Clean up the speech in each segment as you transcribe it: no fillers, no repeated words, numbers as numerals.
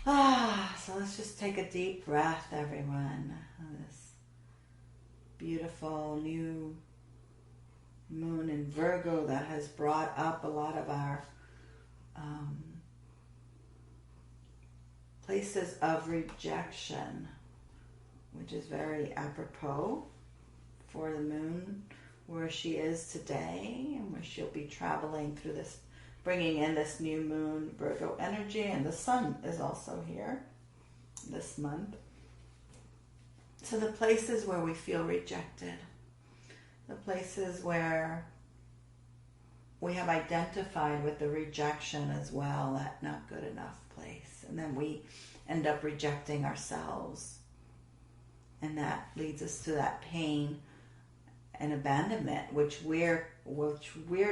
So let's just take a deep breath, everyone. This beautiful new moon in Virgo that has brought up a lot of our places of rejection, which is very apropos for the moon where she is today and where she'll be traveling through this, bringing in this new moon Virgo energy, and the sun is also here this month. So the places where we feel rejected, the places where we have identified with the rejection as well, that not good enough place, and then we end up rejecting ourselves, and that leads us to that pain and abandonment, which we're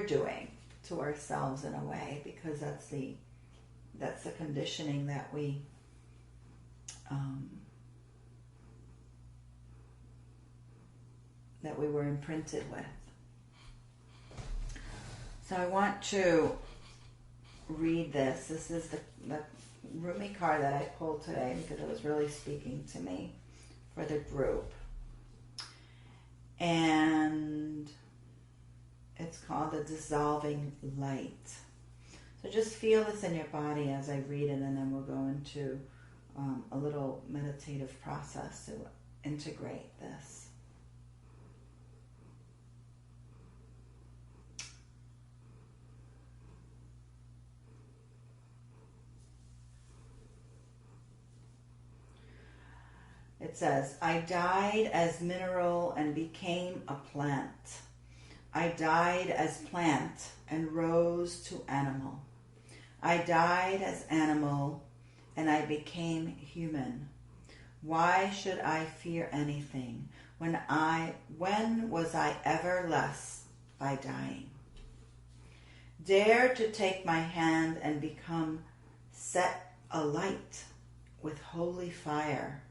doing to ourselves in a way, because that's the conditioning that we were imprinted with. So I want to read this. This is the Rumi card that I pulled today because it was really speaking to me for the group. And it's called The Dissolving Light. So just feel this in your body as I read it, and then we'll go into a little meditative process to integrate this. It says, I died as mineral and became a plant. I died as plant and rose to animal. I died as animal and I became human. Why should I fear anything when was I ever less by dying? Dare to take my hand and become set alight with holy fire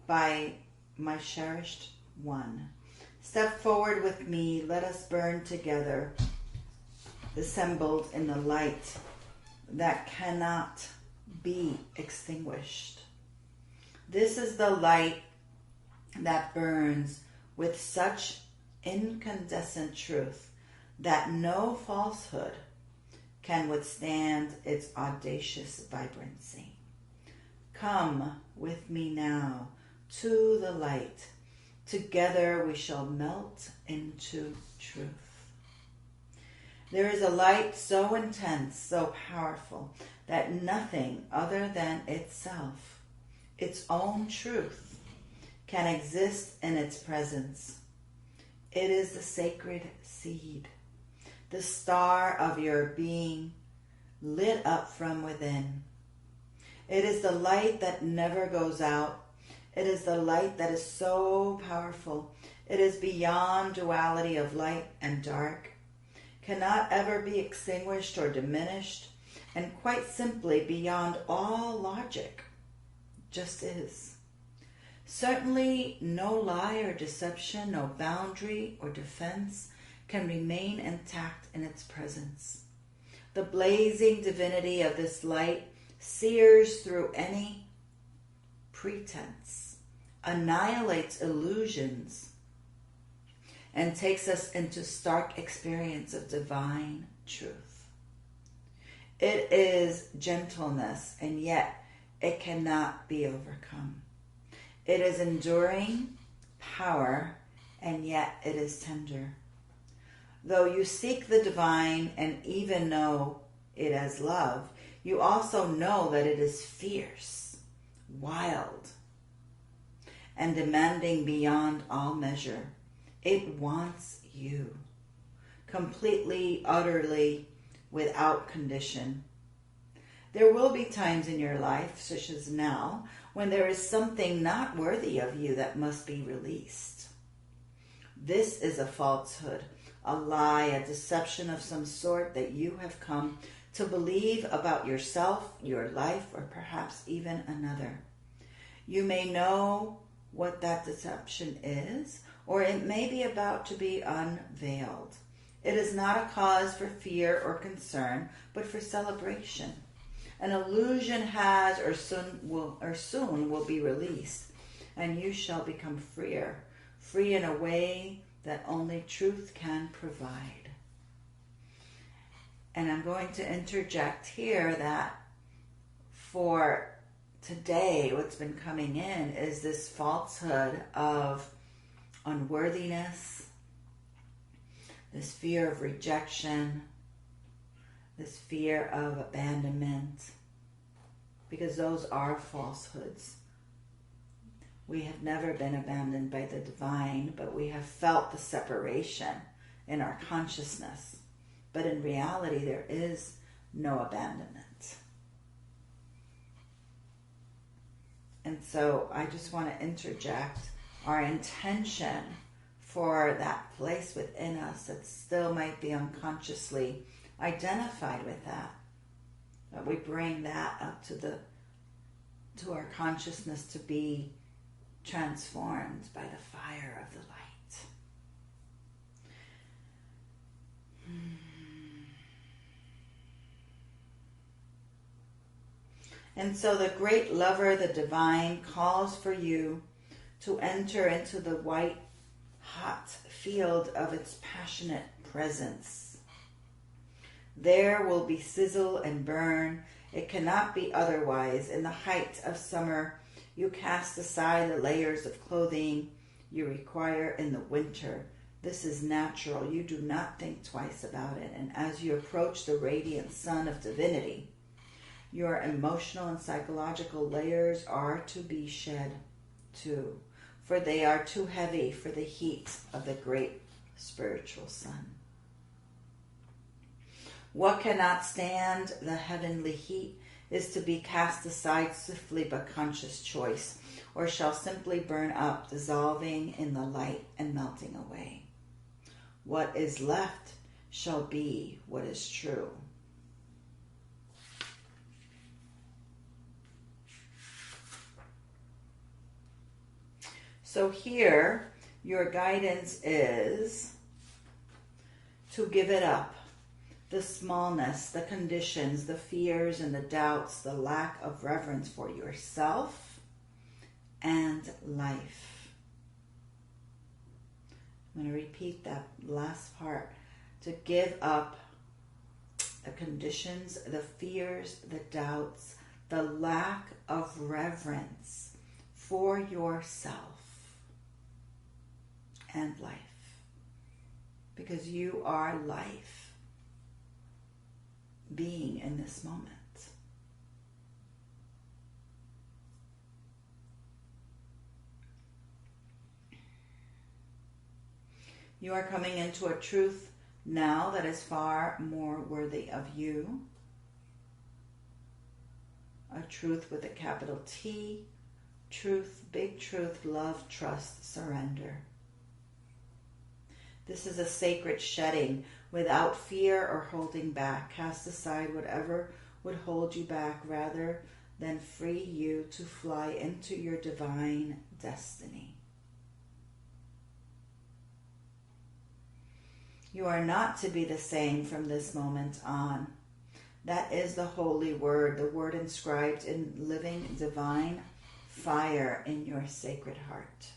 by my cherished one. Step forward with me, let us burn together, assembled in the light that cannot be extinguished. This is the light that burns with such incandescent truth that no falsehood can withstand its audacious vibrancy. Come with me now to the light. Together we shall melt into truth. There is a light so intense, so powerful, that nothing other than itself, its own truth, can exist in its presence. It is the sacred seed, the star of your being, lit up from within. It is the light that never goes out. It is the light that is so powerful. It is beyond duality of light and dark, cannot ever be extinguished or diminished, and quite simply beyond all logic, just is. Certainly no lie or deception, no boundary or defense can remain intact in its presence. The blazing divinity of this light sears through any pretense, annihilates illusions, and takes us into stark experience of divine truth. It is gentleness, and yet it cannot be overcome. It is enduring power, and yet it is tender. Though you seek the divine and even know it as love, you also know that it is fierce, wild, and demanding beyond all measure. It wants you, completely, utterly, without condition. There will be times in your life, such as now, when there is something not worthy of you that must be released. This is a falsehood, a lie, a deception of some sort that you have come to believe about yourself, your life, or perhaps even another. You may know what that deception is, or it may be about to be unveiled. It is not a cause for fear or concern, but for celebration. An illusion has or soon will be released, and you shall become freer, free in a way that only truth can provide. And I'm going to interject here that for today, what's been coming in is this falsehood of unworthiness, this fear of rejection, this fear of abandonment, because those are falsehoods. We have never been abandoned by the divine, but we have felt the separation in our consciousness. But in reality, there is no abandonment. And so I just want to interject our intention for that place within us that still might be unconsciously identified with that. That we bring that up to our consciousness to be transformed by the fire of the light. And so the great lover, the divine, calls for you to enter into the white, hot field of its passionate presence. There will be sizzle and burn. It cannot be otherwise. In the height of summer, you cast aside the layers of clothing you require in the winter. This is natural. You do not think twice about it. And as you approach the radiant sun of divinity, your emotional and psychological layers are to be shed too, for they are too heavy for the heat of the great spiritual sun. What cannot stand the heavenly heat is to be cast aside swiftly by conscious choice, or shall simply burn up, dissolving in the light and melting away. What is left shall be what is true. So here, your guidance is to give it up. The smallness, the conditions, the fears and the doubts, the lack of reverence for yourself and life. I'm going to repeat that last part. To give up the conditions, the fears, the doubts, the lack of reverence for yourself and life, because you are life being in this moment. You are coming into a truth now that is far more worthy of you, a truth with a capital T, truth, big truth, love, trust, surrender. This is a sacred shedding without fear or holding back. Cast aside whatever would hold you back rather than free you to fly into your divine destiny. You are not to be the same from this moment on. That is the holy word, the word inscribed in living divine fire in your sacred heart.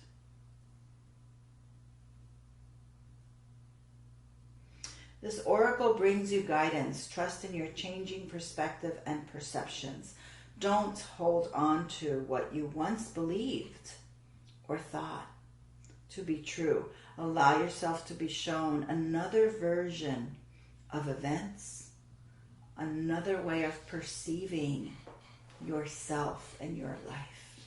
This oracle brings you guidance. Trust in your changing perspective and perceptions. Don't hold on to what you once believed or thought to be true. Allow yourself to be shown another version of events, another way of perceiving yourself and your life.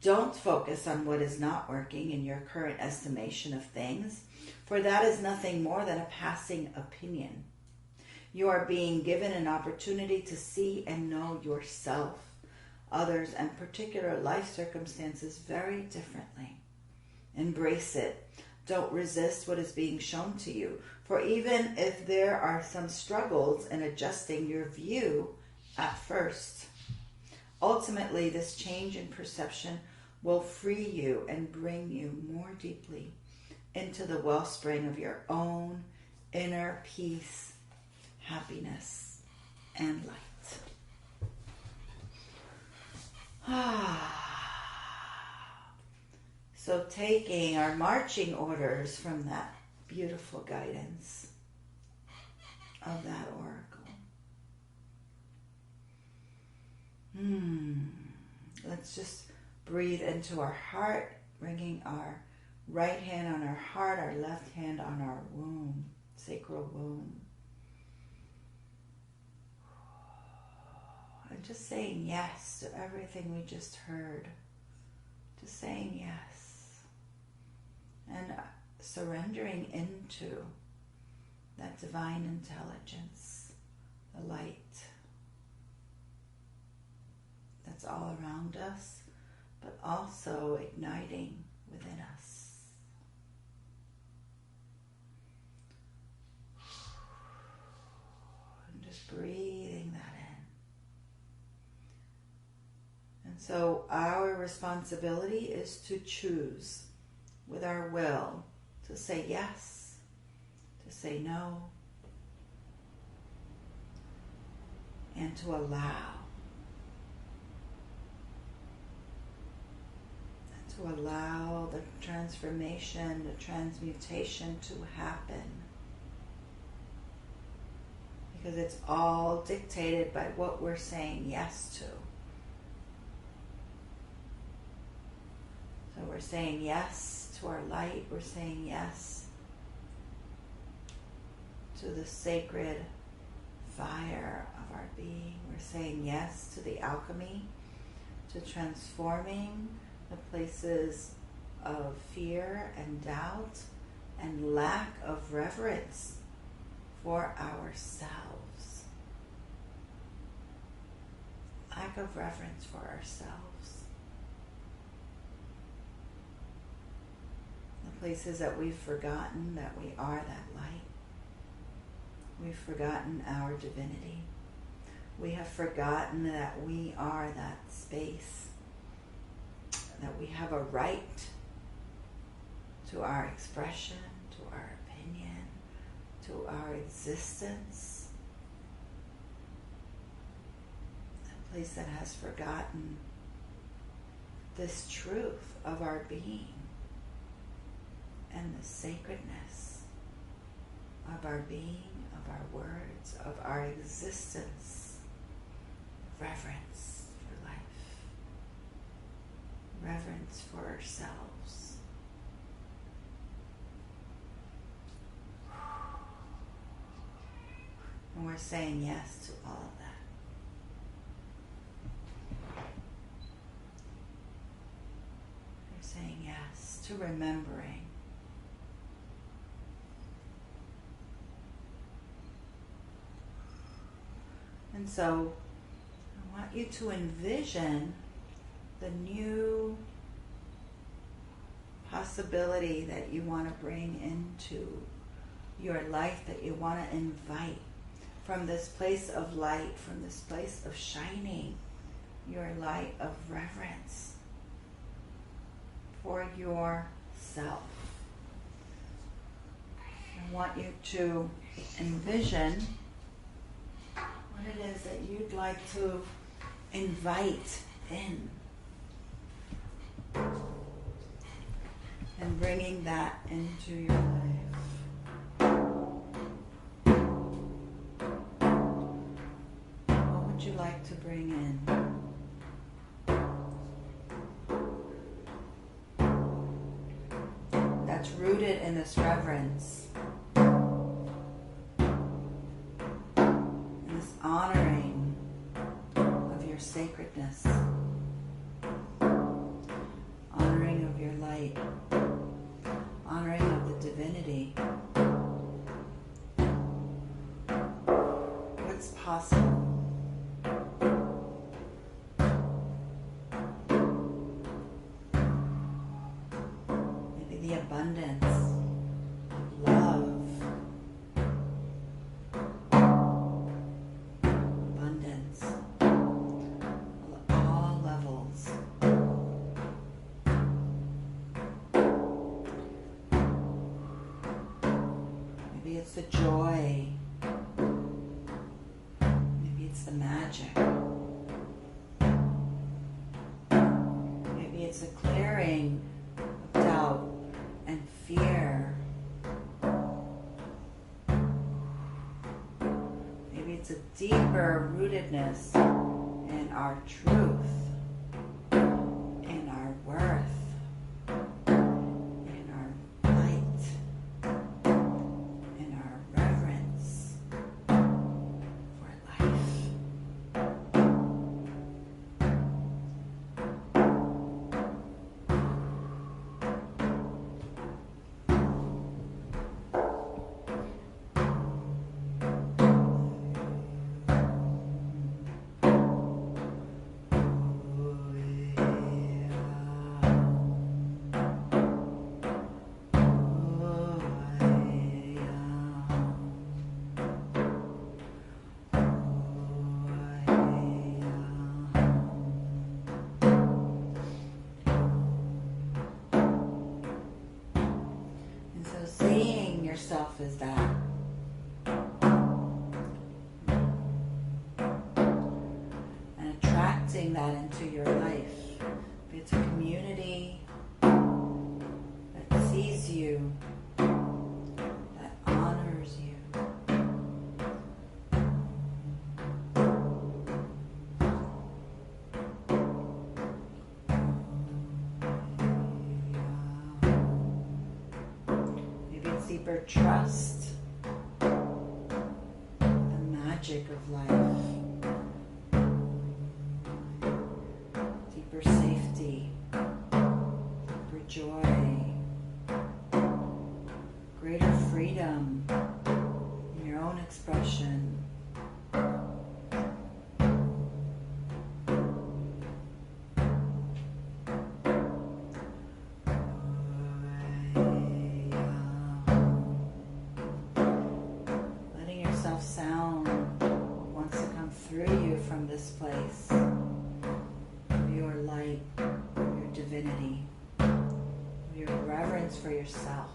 Don't focus on what is not working in your current estimation of things, for that is nothing more than a passing opinion. You are being given an opportunity to see and know yourself, others, and particular life circumstances very differently. Embrace it. Don't resist what is being shown to you, for even if there are some struggles in adjusting your view at first, ultimately this change in perception will free you and bring you more deeply into the wellspring of your own inner peace, happiness, and light. So taking our marching orders from that beautiful guidance of that oracle. Let's just breathe into our heart, bringing our right hand on our heart, our left hand on our womb, sacral womb. And just saying yes to everything we just heard. Just saying yes. And surrendering into that divine intelligence, the light that's all around us, but also igniting within us. And just breathing that in. And so our responsibility is to choose with our will to say yes, to say no, and to allow. To allow the transformation, the transmutation to happen. Because it's all dictated by what we're saying yes to. So we're saying yes to our light, we're saying yes to the sacred fire of our being. We're saying yes to the alchemy, to transforming the places of fear and doubt and lack of reverence for ourselves. Lack of reverence for ourselves. The places that we've forgotten that we are that light. We've forgotten our divinity. We have forgotten that we are that space, that we have a right to our expression, to our opinion, to our existence. A place that has forgotten this truth of our being and the sacredness of our being, of our words, of our existence. Reverence for life. Reverence for ourselves. And we're saying yes to all of that. We're saying yes to remembering. And so I want you to envision the new possibility that you want to bring into your life, that you want to invite from this place of light, from this place of shining your light of reverence for yourself. I want you to envision what it is that you'd like to invite in. And bringing that into your life. What would you like to bring in? That's rooted in this reverence. And this honoring of your sacredness. Honoring of your light. Honoring of the divinity. What's possible? Maybe the abundance of love. Abundance. All levels. Maybe it's the joy. Maybe it's It's a deeper rootedness in our truth, in our worth, in our light, in our reverence for life. Seeing yourself as that, and attracting that into your life. If it's a community that sees you, that honors you, deeper trust, the magic of life, deeper safety, deeper joy, greater freedom in your own expression. Sound wants to come through you from this place of your light, your divinity, your reverence for yourself.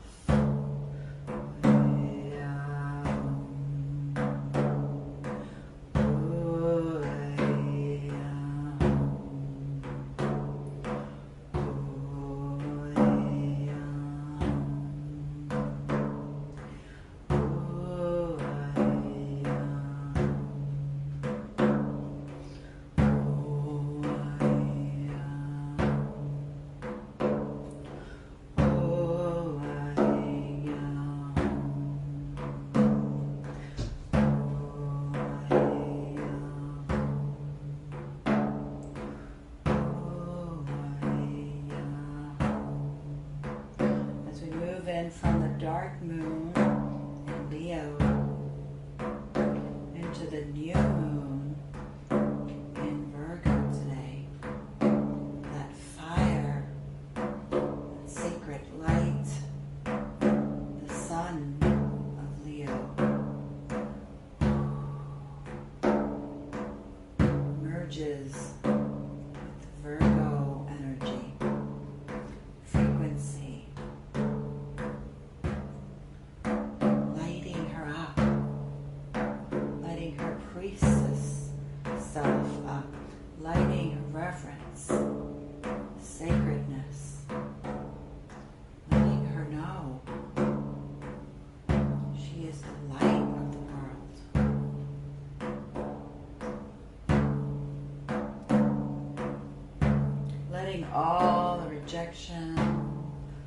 From the dark moon in Leo into the new moon in Virgo today. That fire, that sacred light, the sun of Leo merges with Virgo energy, frequency. Lighting her reverence, sacredness, letting her know she is the light of the world. Letting all the rejection,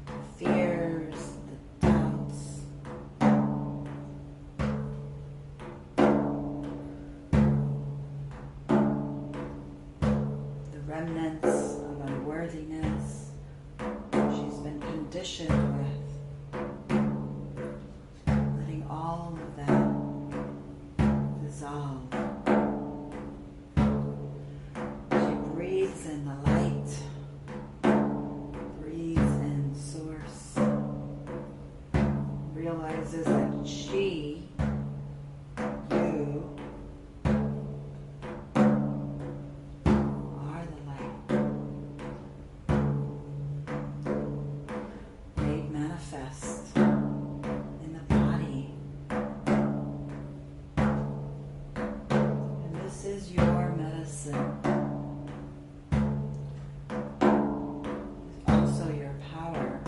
the fears, the doubts, remnants of unworthiness she's been conditioned with, letting all of that dissolve. She breathes in the light, breathes in source, realizes that she, you, in the body. And this is your medicine. It's also your power.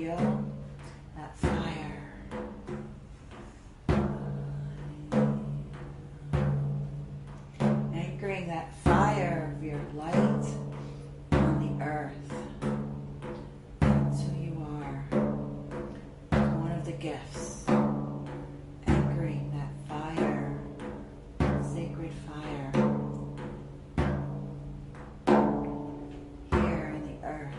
feel that fire. Anchoring that fire of your light on the earth. That's who you are. It's one of the gifts. Anchoring that fire, sacred fire, here in the earth.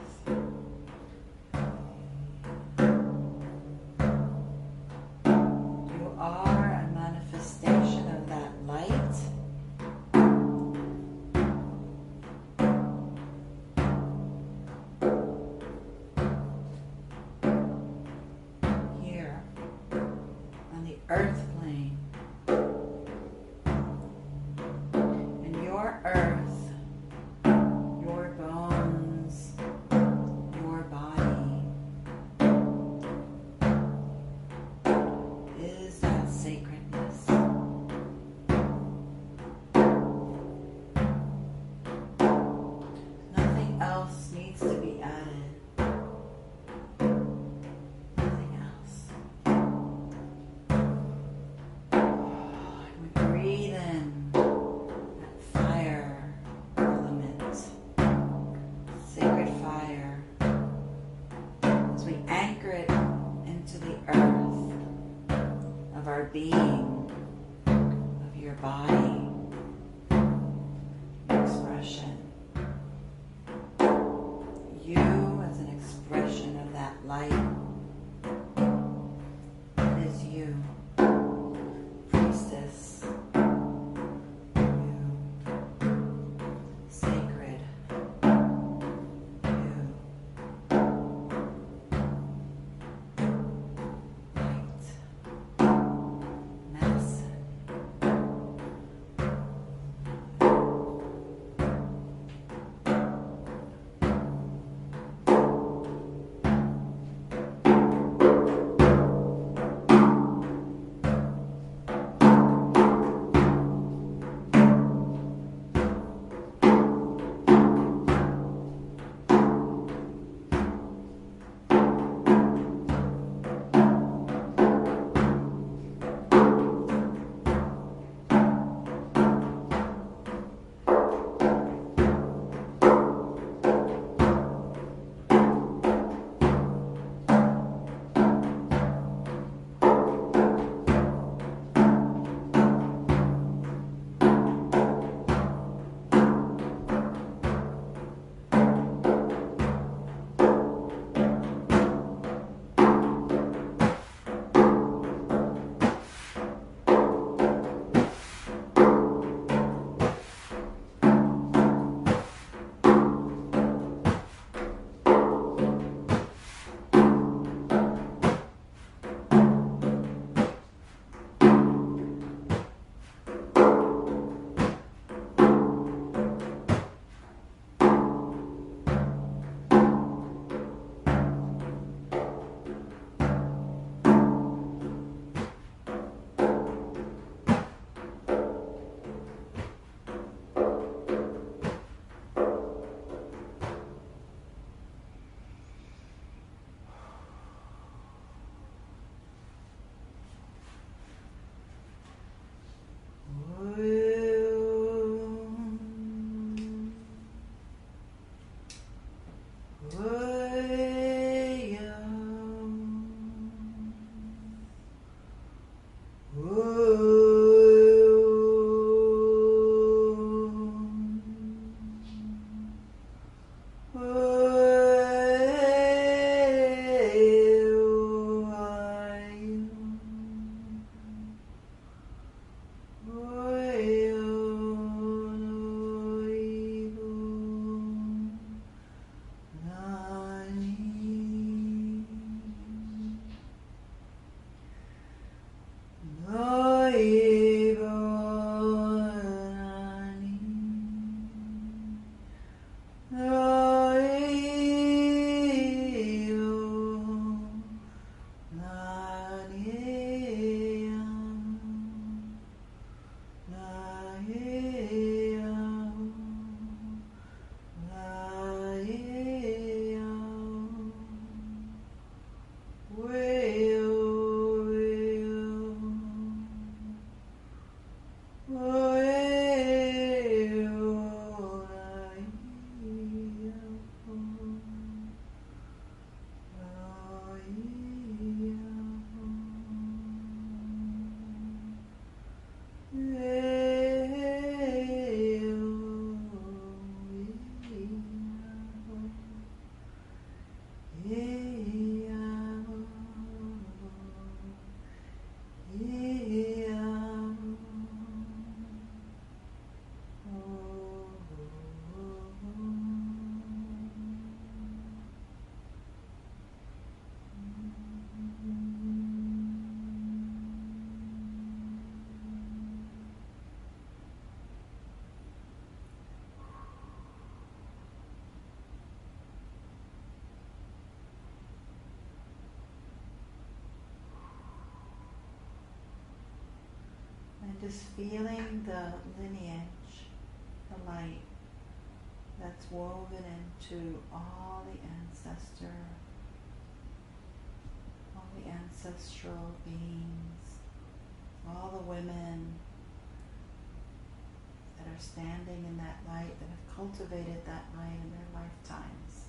You are a manifestation of that light. Earth plane. And your earth, your bones, your body is that sacredness. Nothing else needs to be added. Nothing else. Breathe in that fire element, sacred fire, as we anchor it into the earth of our being, of your body, your expression. You as an expression of that light. It is you. Priestess, you, sacred, you, light, medicine, And just feeling the lineage, the light that's woven into all the ancestral beings, all the women that are standing in that light, that have cultivated that light in their lifetimes,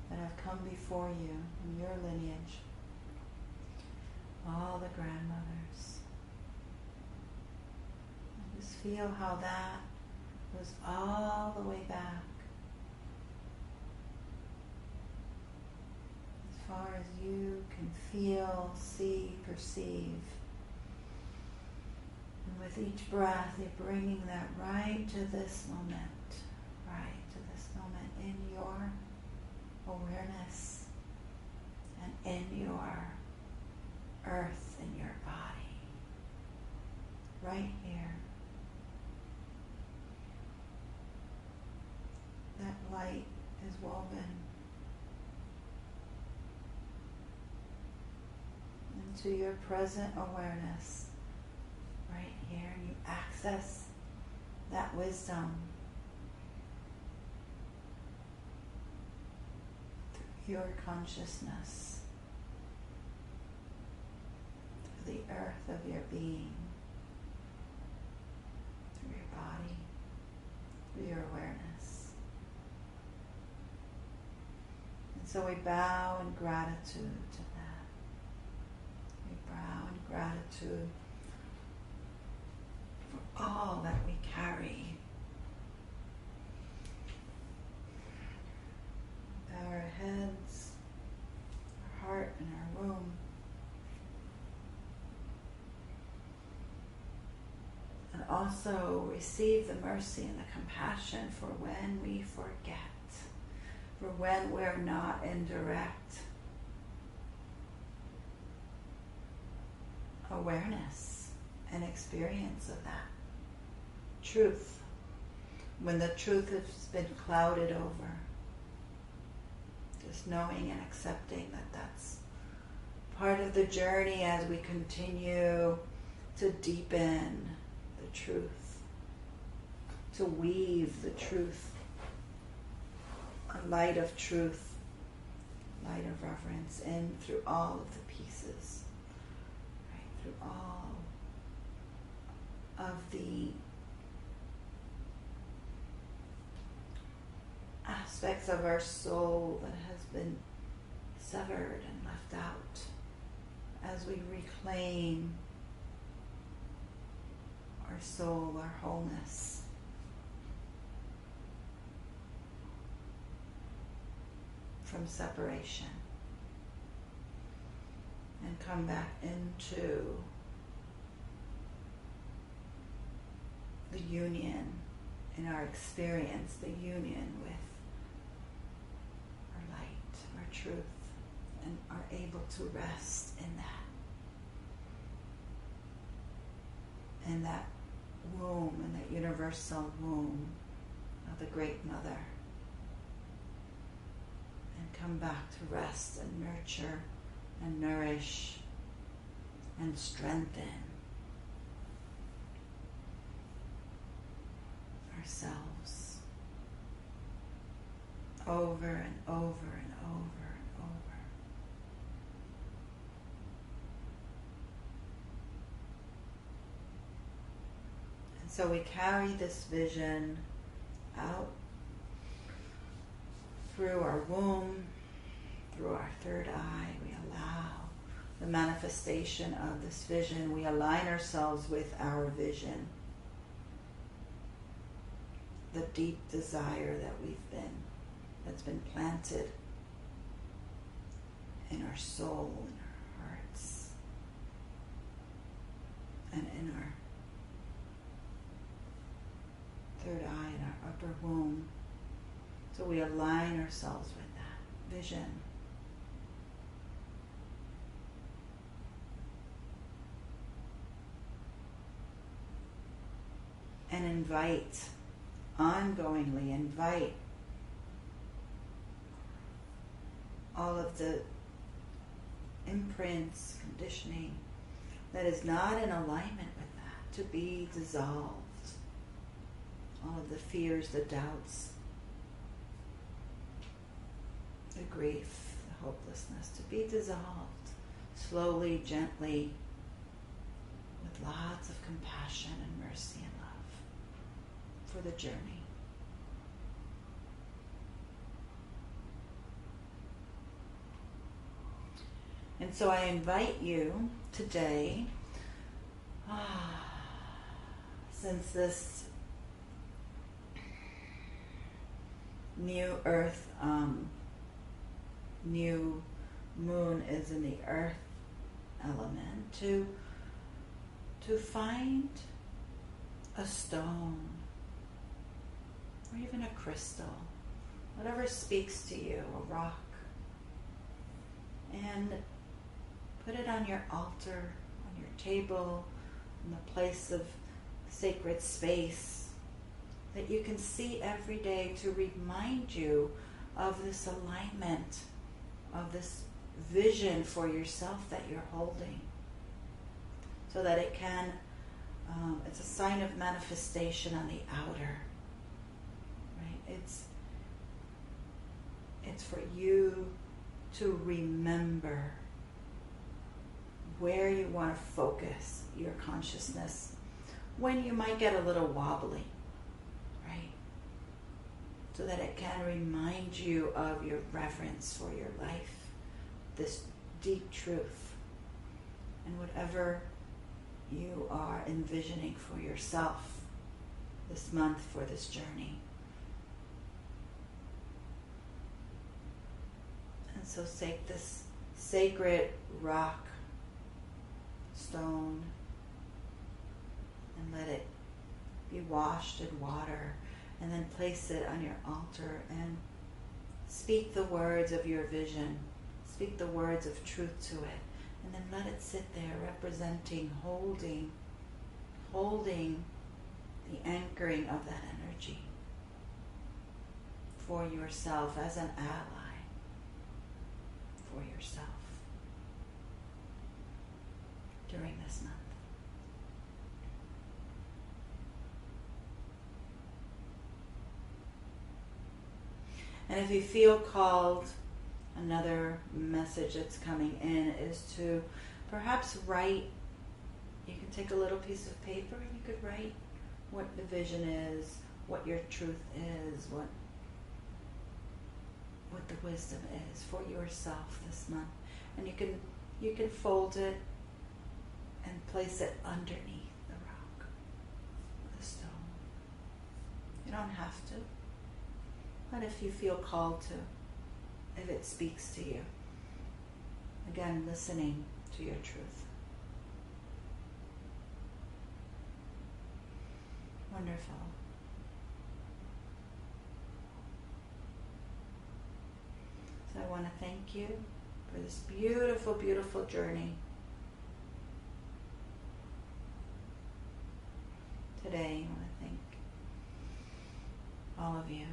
that have come before you in your lineage, all the grandmothers. And just feel how that goes all the way back, as far as you can feel, see, perceive. And with each breath, you're bringing that right to this moment, in your awareness and in your earth, in your body, right here. That light is woven into your present awareness right here, and you access that wisdom through your consciousness, through the earth of your being, through your body, through your awareness. And so we bow in gratitude to that. We bow in gratitude for all that we carry. Bow our heads, our heart, and our womb. And also receive the mercy and the compassion for when we forget, for when we're not in direct awareness and experience of that truth, when the truth has been clouded over. Just knowing and accepting that that's part of the journey as we continue to deepen the truth, to weave the truth, a light of truth, light of reverence in through all of the pieces, right, through all of the aspects of our soul that has been severed and left out, as we reclaim our soul, our wholeness. From separation, and come back into the union in our experience, the union with our light, our truth, and are able to rest in that womb, in that universal womb of the Great Mother. And come back to rest and nurture and nourish and strengthen ourselves over and over and over and over. So we carry this vision out through our womb, through our third eye. We allow the manifestation of this vision. We align ourselves with our vision, the deep desire that's been planted in our soul, in our hearts, and in our third eye, in our upper womb. So we align ourselves with that vision. And ongoingly invite all of the imprints, conditioning that is not in alignment with that to be dissolved. All of the fears, the doubts, the grief, the hopelessness to be dissolved slowly, gently, with lots of compassion and mercy and love for the journey. And so I invite you today, since this new earth, new moon is in the earth element, to find a stone or even a crystal, whatever speaks to you, a rock, and put it on your altar, on your table, in the place of sacred space that you can see every day to remind you of this alignment, of this vision for yourself that you're holding, so that it can, it's a sign of manifestation on the outer, right? It's for you to remember where you want to focus your consciousness when you might get a little wobbly, right? So that it can remind you of your reverence for your life, this deep truth, and whatever you are envisioning for yourself this month for this journey. And so take this sacred rock, stone, and let it be washed in water, and then place it on your altar and speak the words of your vision, speak the words of truth to it, and then let it sit there representing, holding the anchoring of that energy for yourself as an ally for yourself during this month. And if you feel called, another message that's coming in is to perhaps write. You can take a little piece of paper and you could write what the vision is, what your truth is, what the wisdom is for yourself this month. And you can fold it and place it underneath the rock, the stone. You don't have to, but if you feel called to, if it speaks to you, again, listening to your truth. Wonderful. So I want to thank you for this beautiful, beautiful journey today. I want to thank all of you.